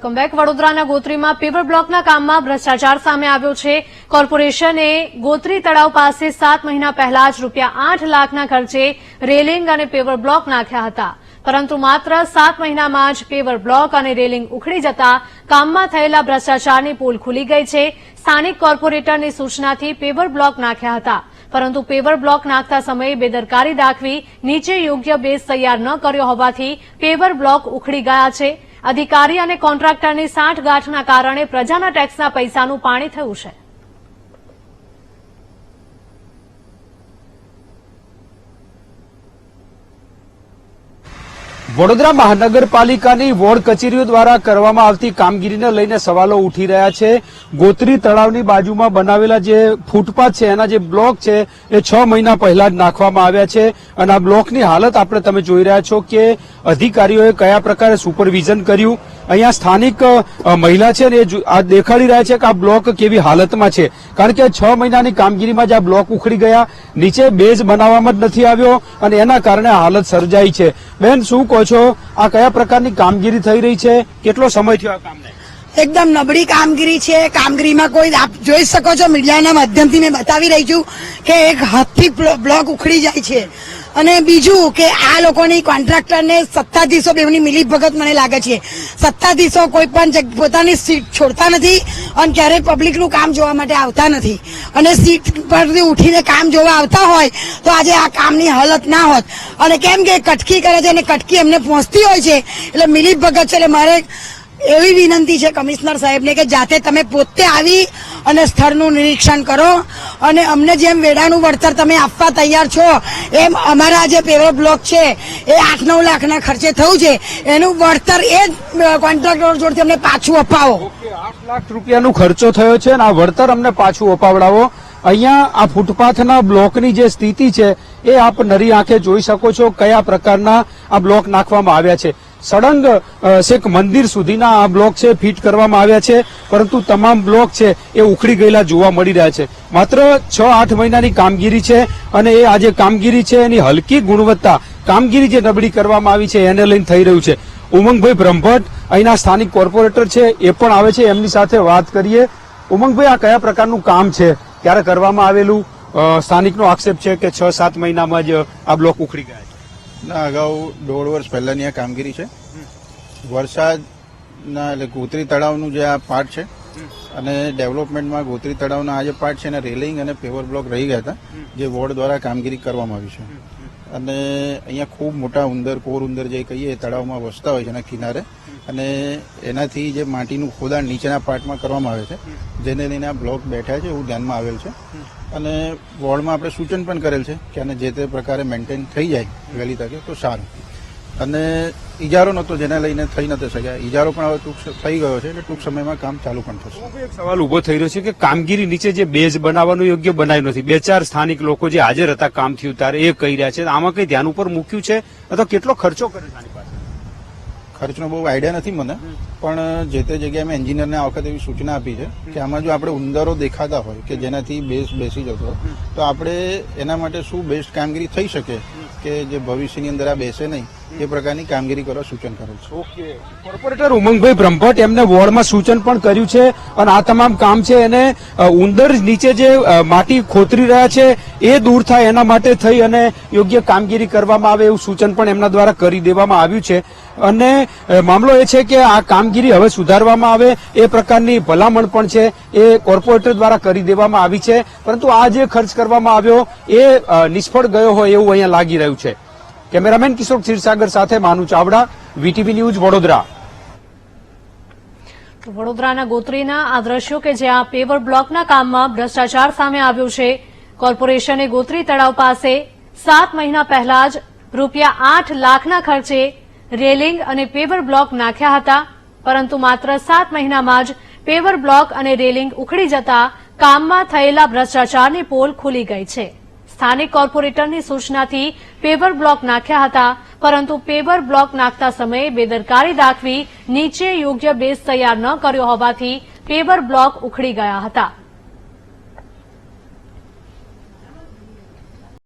Welcome back. વડોદરાના ગોત્રીમાં paver બ્લોકના કામમાં ભ્રષ્ટાચાર સામે આવ્યો છે। કોર્પોરેશને ગોત્રી તળાવ પાસે 7 મહિના પહેલા જ ₹8 લાખના ખર્ચે રેલિંગ અને પેવર બ્લોક નાખ્યા હતા, પરંતુ માત્ર 7 મહિનામાં જ પેવર બ્લોક અને રેલિંગ ઉખડી જતા કામમાં થયેલા ભ્રષ્ટાચારની પોલ ખુલી ગઈ છે। સ્થાનિક કોર્પોરેટરની સૂચનાથી પેવર બ્લોક નાખ્યા હતા, પરંતુ પેવર બ્લોક નાખતા સમયે બેદરકારી દાખવી નીચે યોગ્ય બેઝ તૈયાર ન કર્યો હોવાથી પેવર બ્લોક ઉખડી ગયા છે। અધિકારી અને કોન્ટ્રાક્ટરની સાંઠગાંઠના કારણે પ્રજાના ટેક્સના પૈસાનું પાણી થયું છે। વડોદરા મહાનગરપાલિકાની વોર્ડ કચેરીઓ દ્વારા કરવામાં આવતી કામગીરીને લઈને સવાલો ઉઠી રહ્યા છે। ગોત્રી તળાવની બાજુમાં બનાવેલા જે ફૂટપાથ છે, એના જે બ્લોક છે એ 6 મહિના પહેલા જ નાખવામાં આવ્યા છે અને આ બ્લોકની હાલત આપણે તમે જોઈ રહ્યા છો કે અધિકારીઓએ કયા પ્રકારે સુપરવિઝન કર્યું। અહીંયા સ્થાનિક મહિલા છે ને એ આ દેખાડી રહ્યા છે કે આ બ્લોક કેવી હાલતમાં છે, કારણ કે 6 મહિનાની કામગીરીમાં જ આ બ્લોક ઉખડી ગયા, નીચે બેઝ બનાવવામાં જ નથી આવ્યો અને એના કારણે હાલત સર્જાઈ છે। બેન, શું કહો છો, આ કયા પ્રકારની કામગીરી થઈ રહી છે, કેટલો સમય થયો આ કામને? એકદમ નબળી કામગીરી છે। કામગીરીમાં કોઈ આપ જોઈ શકો છો, મીડિયાના માધ્યમથી મેં બતાવી રહી છું કે એક હાથથી બ્લોક ઉખડી જાય છે। અને બીજું કે આ લોકોની કોન્ટ્રાક્ટરને સત્તાધીશો બેવની મિલીભગત મને લાગે છે। સત્તાધીશો કોઈ પણ પોતાની સીટ છોડતા નથી અને ક્યારેય પબ્લિકનું કામ જોવા માટે આવતા નથી, અને સીટ પરથી ઉઠીને કામ જોવા આવતા હોય તો આજે આ કામની હાલત ના હોત। અને કેમ કે કટકી કરે છે અને કટકી એમને પહોંચતી હોય છે, એટલે મિલીભગત છે। એટલે મારે એવી વિનંતી છે કમિશનર સાહેબને કે જાતે તમે પોતે આવી અને સ્થળનું નિરીક્ષણ કરો અને અમને જેમ વેડાનું વળતર તમે આપવા તૈયાર છો એમ અમારા જે પેવર બ્લોક છે એ 8-9 લાખના ખર્ચે થયું છે, એનું વળતર એ જ કોન્ટ્રાક્ટર જોડથી અમને પાછું અપાવો। 8 લાખ રૂપિયાનો ખર્ચો થયો છે અને આ વળતર અમને પાછું અપાવડાવો। અહીંયા આ ફૂટપાથના બ્લોકની જે સ્થિતિ છે એ આપ નરી આંખે જોઈ શકો છો, કયા પ્રકારના આ બ્લોક નાખવામાં આવ્યા છે। સળંગ શેખ મંદિર સુધીના આ બ્લોક છે ફિટ કરવામાં આવ્યા છે, પરંતુ તમામ બ્લોક છે એ ઉખડી ગયેલા જોવા મળી રહ્યા છે। માત્ર 6-8 મહિનાની કામગીરી છે અને એ આજે કામગીરી છે એની હલકી ગુણવત્તા, કામગીરી જે નબળી કરવામાં આવી છે એને લઈને થઈ રહ્યું છે। ઉમંગભાઈ બ્રહ્મભટ્ટ અહીંના સ્થાનિક કોર્પોરેટર છે, એ પણ આવે છે, એમની સાથે વાત કરીએ। ઉમંગભાઈ, આ કયા પ્રકારનું કામ છે, ક્યારે કરવામાં આવેલું? સ્થાનિકનો આક્ષેપ છે કે 6-7 મહિનામાં જ આ બ્લોક ઉખડી ગયા છે। ના, અગાઉ 1.5 વર્ષ પહેલાની આ કામગીરી છે। વરસાદના એટલે ગોત્રી તળાવનું જે આ પાર્ટ છે અને ડેવલપમેન્ટમાં ગોત્રી તળાવના આ જે પાર્ટ છે એને રેલિંગ અને પેવર બ્લોક રહી ગયા હતા, જે વોર્ડ દ્વારા કામગીરી કરવામાં આવી છે। અને અહીંયા ખૂબ મોટા ઉંદર, કોર ઉંદર જે કહીએ એ તળાવમાં વસતા હોય છે એના કિનારે, અને એનાથી જે માટીનું ખોદાણ નીચેના પાર્ટમાં કરવામાં આવે છે, જેને લઈને આ બ્લોક બેઠા છે એવું ધ્યાનમાં આવેલ છે। અને વોર્ડમાં આપણે સૂચન પણ કરેલ છે કે આને જે તે પ્રકારે મેન્ટેન થઈ જાય વહેલી તકે તો સારું। અને ઇજારો નહોતો જેને લઈને થઈ નથી શક્યા, ઇજારો પણ હવે ટૂંક થઈ ગયો છે, એટલે ટૂંક સમયમાં કામ ચાલુ પણ થશે। એક સવાલ ઉભો થઈ રહ્યો છે કે કામગીરી નીચે જે બેઝ બનાવવાનું યોગ્ય બનાવ્યું નથી। 2-4 સ્થાનિક લોકો જે હાજર હતા કામ થયું ત્યારે એ કહી રહ્યા છે, આમાં કઈ ધ્યાન ઉપર મૂક્યું છે અથવા કેટલો ખર્ચો કર્યો છે આની પાસે? ખર્ચનો બહુ આઈડિયા નથી મને, પણ જે તે જગ્યાએ મેં એન્જિનિયરને આ વખતે એવી સૂચના આપી છે કે આમાં જો આપણે ઉંદરો દેખાતા હોય કે જેનાથી બેઝ બેસી જતો હોય તો આપણે એના માટે શું બેસ્ટ કામગીરી થઈ શકે કે જે ભવિષ્યની અંદર આ બેસે નહીં, એ પ્રકારની કામગીરી કરવા સૂચન કરેલ છે। ઓકે, કોર્પોરેટર ઉમંગભાઈ બ્રહ્મભટ્ટ એમને વોર્ડમાં સૂચન પણ કર્યું છે અને આ તમામ કામ છે એને ઉંદર નીચે જે માટી ખોતરી રહ્યા છે એ દૂર થાય એના માટે થઈ અને યોગ્ય કામગીરી કરવામાં આવે એવું સૂચન પણ એમના દ્વારા કરી દેવામાં આવ્યું છે। અને મામલો એ છે કે આ કામગીરી હવે સુધારવામાં આવે એ પ્રકારની ભલામણ પણ છે એ કોર્પોરેટર દ્વારા કરી દેવામાં આવી છે, પરંતુ આ જે ખર્ચ કરવામાં આવ્યો એ નિષ્ફળ ગયો હોય એવું અહીંયા લાગી રહ્યું છે। કેમેરામેન કિશોર ક્ષીરસાગર સાથે માનુ ચાવડા, વીટીવી ન્યૂઝ, વડોદરા। વડોદરાના ગોત્રીના આ દ્રશ્યો કે જ્યાં પેવર બ્લોકના કામમાં ભ્રષ્ટાચાર સામે આવ્યો છે। કોર્પોરેશને ગોત્રી તળાવ પાસે 7 મહિના પહેલા જ ₹8 લાખના ખર્ચે રેલિંગ અને પેવર બ્લોક નાખ્યા હતા, પરંતુ માત્ર 7 મહિનામાં જ પેવર બ્લોક અને રેલિંગ ઉખડી જતા કામમાં થયેલા ભ્રષ્ટાચારની પોલ ખુલી ગઈ છે। સ્થાનિક કોર્પોરેટરની સૂચનાથી પેવર બ્લોક નાખ્યા હતા, પરંતુ પેવર બ્લોક નાખતા સમયે બેદરકારી દાખવી નીચે યોગ્ય બેઝ તૈયાર ન કર્યો હોવાથી પેવર બ્લોક ઉખડી ગયા હતા।